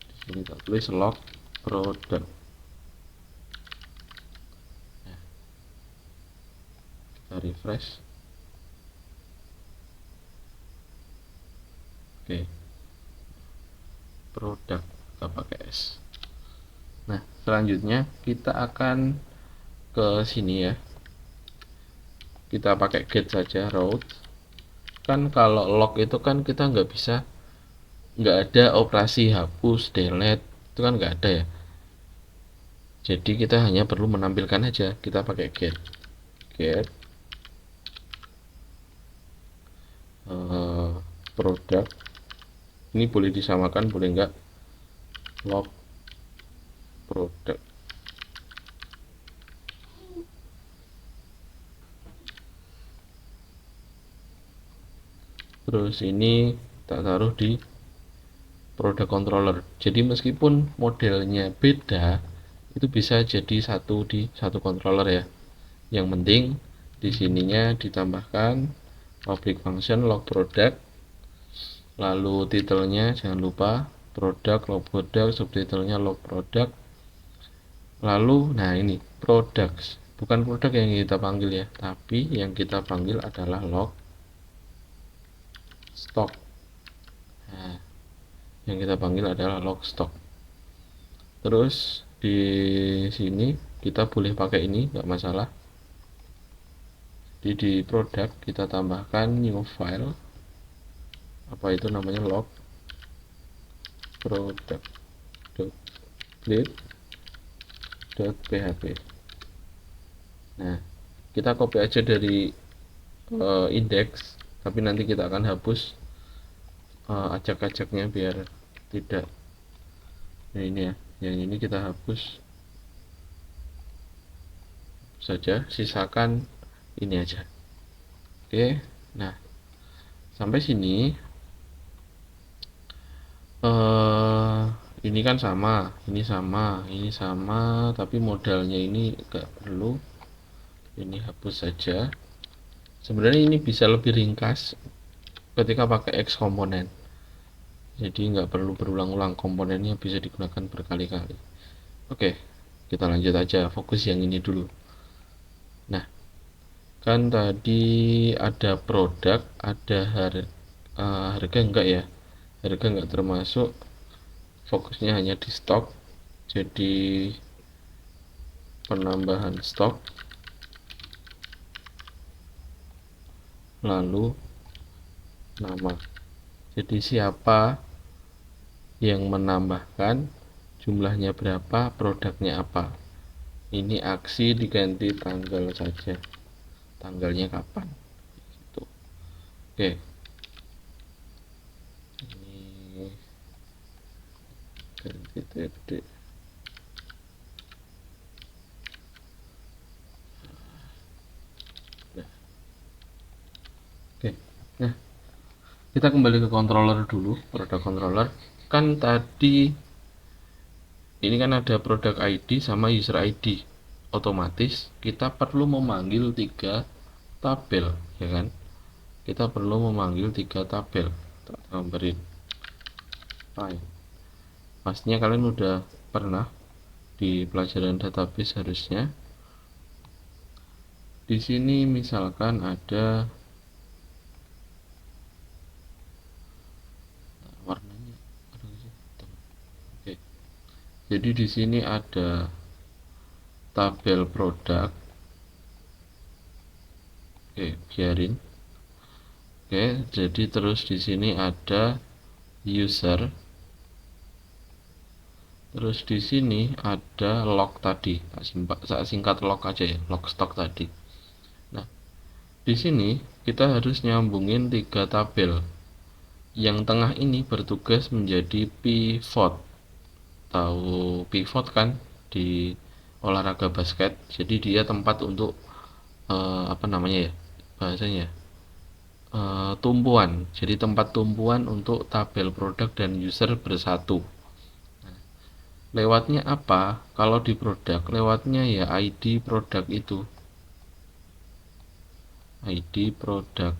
Di sini kita tulis log produk. Nah, kita refresh. Oke, produk kita pakai S. Nah, selanjutnya kita akan ke sini ya. Kita pakai get saja route. Kan kalau log itu kan kita nggak ada operasi hapus, delete, itu kan nggak ada ya. Jadi kita hanya perlu menampilkan aja. Kita pakai get produk. Ini boleh disamakan, boleh nggak, log produk. Terus ini tak taruh di produk controller. Jadi meskipun modelnya beda, itu bisa jadi satu di satu controller ya. Yang penting di sininya ditambahkan public function log product, lalu titelnya jangan lupa produk log product, subtitlenya log product. Lalu nah ini products, bukan produk yang kita panggil ya, tapi yang kita panggil adalah log stock. Nah, yang kita panggil adalah log stock. Terus di sini kita boleh pakai ini, nggak masalah. Jadi di produk kita tambahkan new file, apa itu namanya, log product.blade.php. Nah, kita copy aja dari index, tapi nanti kita akan hapus acak-acaknya biar tidak. Nah ini ya, yang ini kita hapus saja, sisakan ini aja. Oke, nah sampai sini ini kan sama, ini sama, ini sama, tapi modalnya ini enggak perlu. Ini hapus saja. Sebenarnya ini bisa lebih ringkas ketika pakai X komponen. Jadi nggak perlu berulang-ulang, komponennya bisa digunakan berkali-kali. Oke, kita lanjut aja, fokus yang ini dulu. Nah, kan tadi ada produk, ada harga enggak ya? Harga enggak termasuk, fokusnya hanya di stok. Jadi penambahan stok, lalu nama. Jadi siapa yang menambahkan, jumlahnya berapa, produknya apa. Ini aksi diganti tanggal saja, tanggalnya kapan gitu. Oke, ini ganti TFD. Oke, nah kita kembali ke controller dulu, produk controller. Kan tadi ini kan ada produk ID sama user ID, otomatis kita perlu memanggil 3 tabel ya kan. Kita perlu memanggil 3 tabel. Tak tambahin file. Pastinya kalian udah pernah di pelajaran database harusnya. Di sini misalkan ada warnanya, oke. Jadi di sini ada tabel produk, Oke, biarin. Oke, jadi terus di sini ada user. Terus di sini ada log tadi. Saya singkat log aja ya, log stok tadi. Nah, di sini kita harus nyambungin 3 tabel. Yang tengah ini bertugas menjadi pivot. Tahu pivot kan di olahraga basket? Jadi dia tempat untuk apa namanya ya? Bahasanya tumpuan. Jadi tempat tumpuan untuk tabel produk dan user bersatu. Lewatnya apa? Kalau di produk, lewatnya ya ID produk itu. ID produk,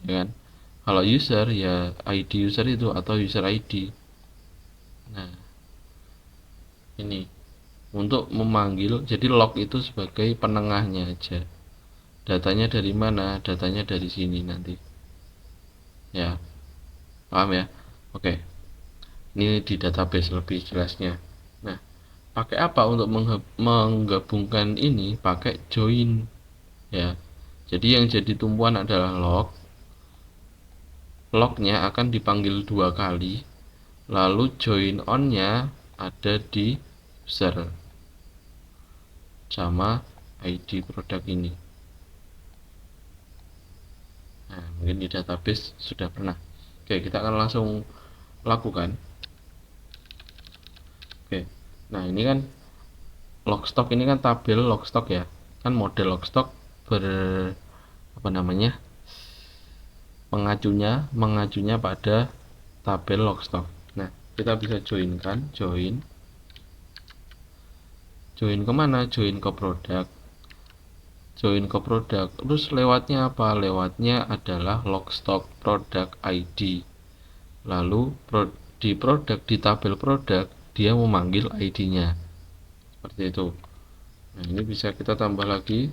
ya kan? Kalau user ya ID user itu atau user ID. Nah, ini untuk memanggil, jadi log itu sebagai penengahnya aja. Datanya dari mana? Datanya dari sini nanti. Ya, paham ya? Oke. Ini di database lebih jelasnya. Nah, pakai apa untuk menggabungkan ini? Pakai join ya. Jadi yang jadi tumpuan adalah log. Lognya akan dipanggil 2 kali, lalu join on-nya ada di user sama ID produk ini. Nah, mungkin di database sudah pernah. Oke, kita akan langsung lakukan. Oke, nah ini kan logstock, ini kan tabel logstock ya, kan model logstock ber apa namanya, mengacunya pada tabel logstock. Nah, kita bisa join kemana? Join ke produk. Terus lewatnya apa? Lewatnya adalah logstock product ID. Lalu di produk, di tabel produk, dia memanggil ID-nya seperti itu. Nah, ini bisa kita tambah lagi.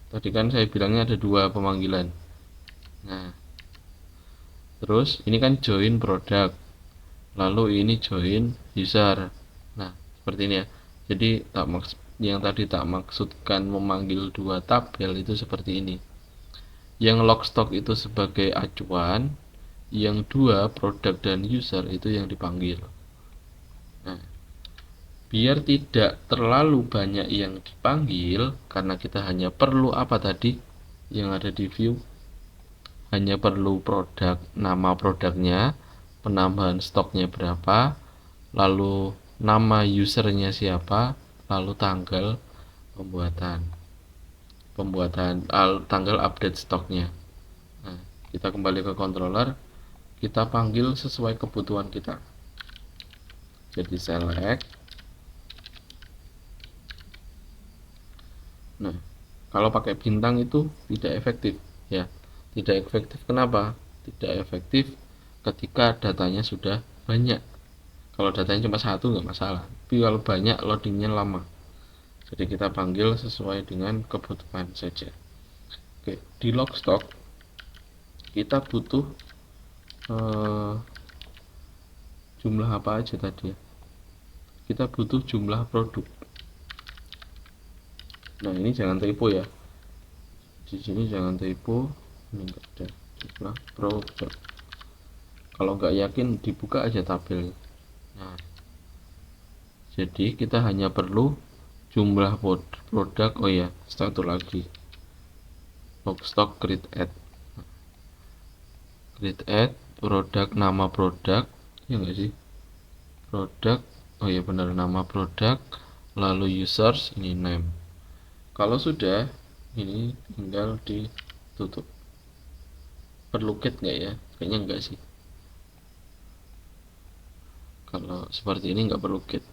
Tadi kan saya bilangnya ada 2 pemanggilan. Nah, terus ini kan join produk, lalu ini join user. Nah, seperti ini ya. Jadi yang tadi tak maksudkan memanggil 2 tabel itu seperti ini. Yang logstock itu sebagai acuan, yang 2 produk dan user itu yang dipanggil. Nah, biar tidak terlalu banyak yang dipanggil, karena kita hanya perlu apa tadi yang ada di view, hanya perlu produk, nama produknya, penambahan stoknya berapa, lalu nama usernya siapa, lalu tanggal tanggal update stoknya. Nah, kita kembali ke controller, kita panggil sesuai kebutuhan kita. Jadi select. Nah, kalau pakai bintang itu tidak efektif ya. Tidak efektif kenapa? Tidak efektif ketika datanya sudah banyak. Kalau datanya cuma 1 nggak masalah, tapi kalau banyak loadingnya lama. Jadi kita panggil sesuai dengan kebutuhan saja. Oke, di logstock kita butuh jumlah apa aja tadi ya? Kita butuh jumlah produk. Nah, ini jangan typo ya. Di sini jangan typo, ini enggak ada jumlah produk. Kalau nggak yakin dibuka aja tabel. Nah, jadi kita hanya perlu jumlah produk. Oh ya, satu lagi, stock create add produk, nama produk ya enggak sih, produk, oh ya benar, nama produk, lalu users, ini name. Kalau sudah, ini tinggal ditutup. Perlu get nggak ya? Kayaknya enggak sih. Kalau seperti ini nggak perlu get.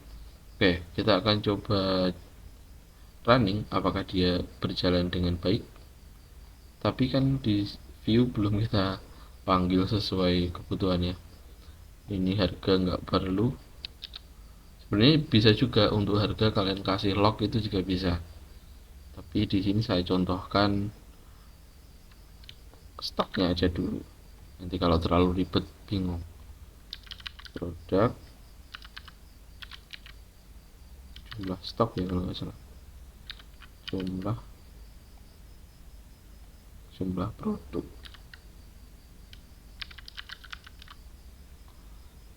Oke, kita akan coba running apakah dia berjalan dengan baik. Tapi kan di view belum kita panggil sesuai kebutuhannya. Ini harga nggak perlu. Sebenarnya bisa juga untuk harga kalian kasih log itu juga bisa. Tapi di sini saya contohkan stoknya aja dulu. Nanti kalau terlalu ribet bingung. Produk, jumlah stok ya kalau nggak salah. Jumlah jumlah produk.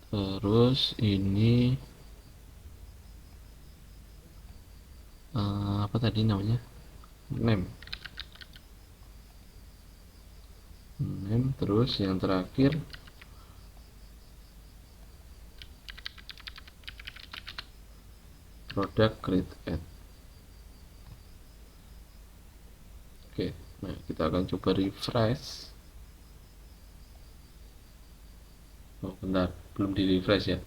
Terus ini apa tadi namanya, name. Terus yang terakhir produk create add. Oke, nah kita akan coba refresh. Oh bentar, belum di refresh ya.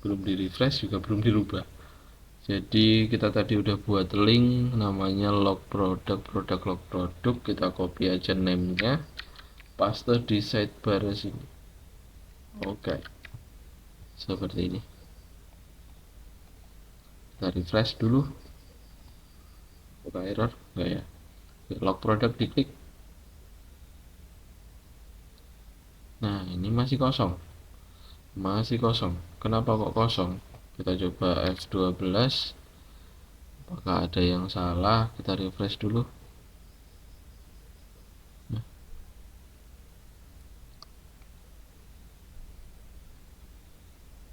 Belum di refresh juga belum dirubah. Jadi kita tadi udah buat link namanya log produk, log produk. Kita copy aja name-nya, paste di sidebar sini. Oke, seperti ini. Kita refresh dulu. Buka error enggak ya? Log produk diklik. Nah ini masih kosong. Kenapa kok kosong? Kita coba F12. Apakah ada yang salah? Kita refresh dulu. Nah,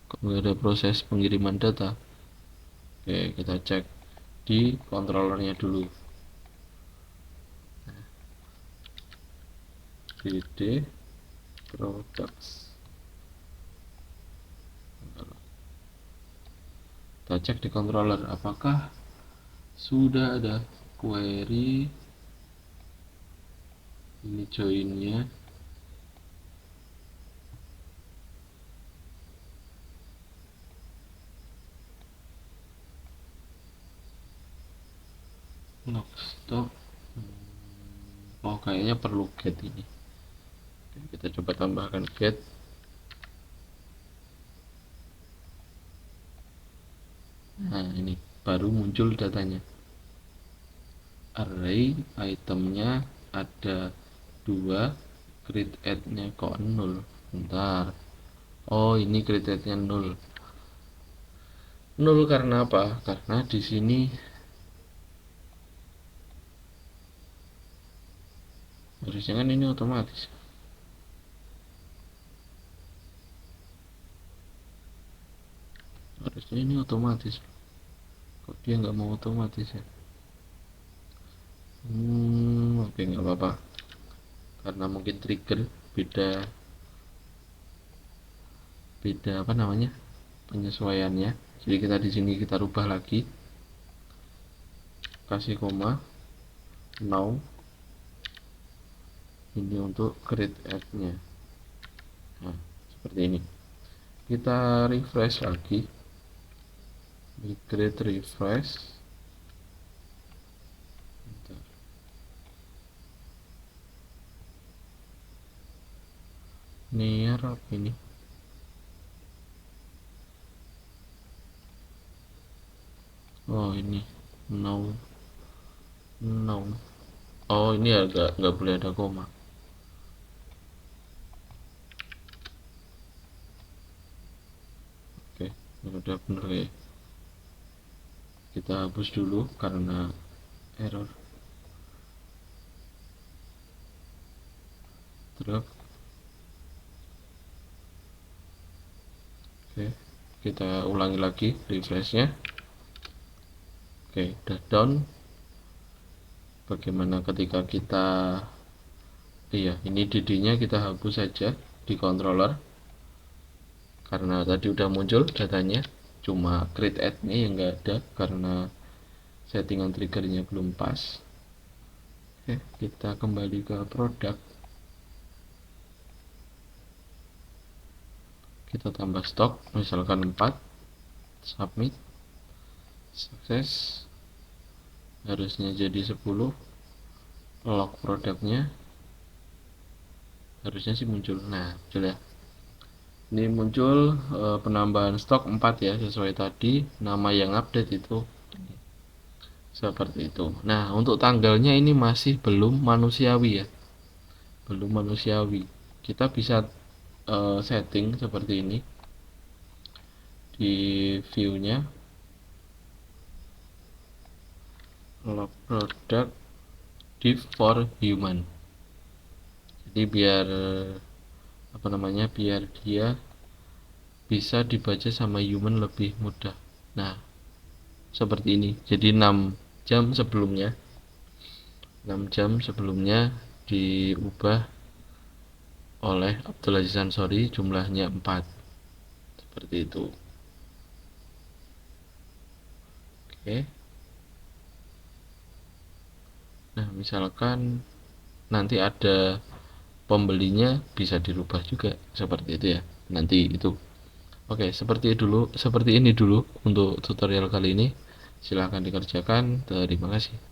kok nggak ada proses pengiriman data? Oke, kita cek di controllernya dulu. BD products. Kita cek di controller apakah sudah ada query ini joinnya. Log stock. Oh kayaknya perlu get ini. Kita coba tambahkan get. Nah ini baru muncul datanya. Array itemnya ada 2, create add nya kok 0. Bentar, oh ini create add nya 0 karena apa? Karena di sini harusnya kan ini otomatis. Harusnya ini otomatis. Kok dia nggak mau otomatis ya? Oke, nggak apa-apa. Karena mungkin trigger beda apa namanya, penyesuaiannya. Jadi kita di sini kita rubah lagi, kasih koma now. Ini untuk create add nya. Nah seperti ini. Kita refresh lagi, create refresh. Bentar. Near apa ini? Oh ini no. Oh ini agak nggak boleh ada koma. Oke, udah bener ya. Kita hapus dulu karena error. Terus oke, kita ulangi lagi refreshnya. Oke, udah down. Bagaimana ketika kita, iya ini dd-nya kita hapus saja di controller karena tadi udah muncul datanya, cuma create add-nya yang nggak ada karena settingan triggernya belum pas. Oke, kita kembali ke produk, kita tambah stok misalkan 4, submit, sukses. Harusnya jadi 10. Log produknya harusnya sih muncul. Nah muncul ya, ini muncul penambahan stok 4 ya, sesuai tadi nama yang update itu seperti itu. Nah untuk tanggalnya ini masih belum manusiawi ya, belum manusiawi. Kita bisa setting seperti ini di view-nya, log product div for human. Jadi biar biar dia bisa dibaca sama human lebih mudah. Nah, seperti ini. Jadi 6 jam sebelumnya 6 jam sebelumnya diubah oleh Abdul Aziz Ansori, jumlahnya 4. Seperti itu. Oke. Nah, misalkan nanti ada pembelinya, bisa dirubah juga seperti itu ya. Nanti itu. Oke, seperti ini dulu untuk tutorial kali ini. Silahkan dikerjakan. Terima kasih.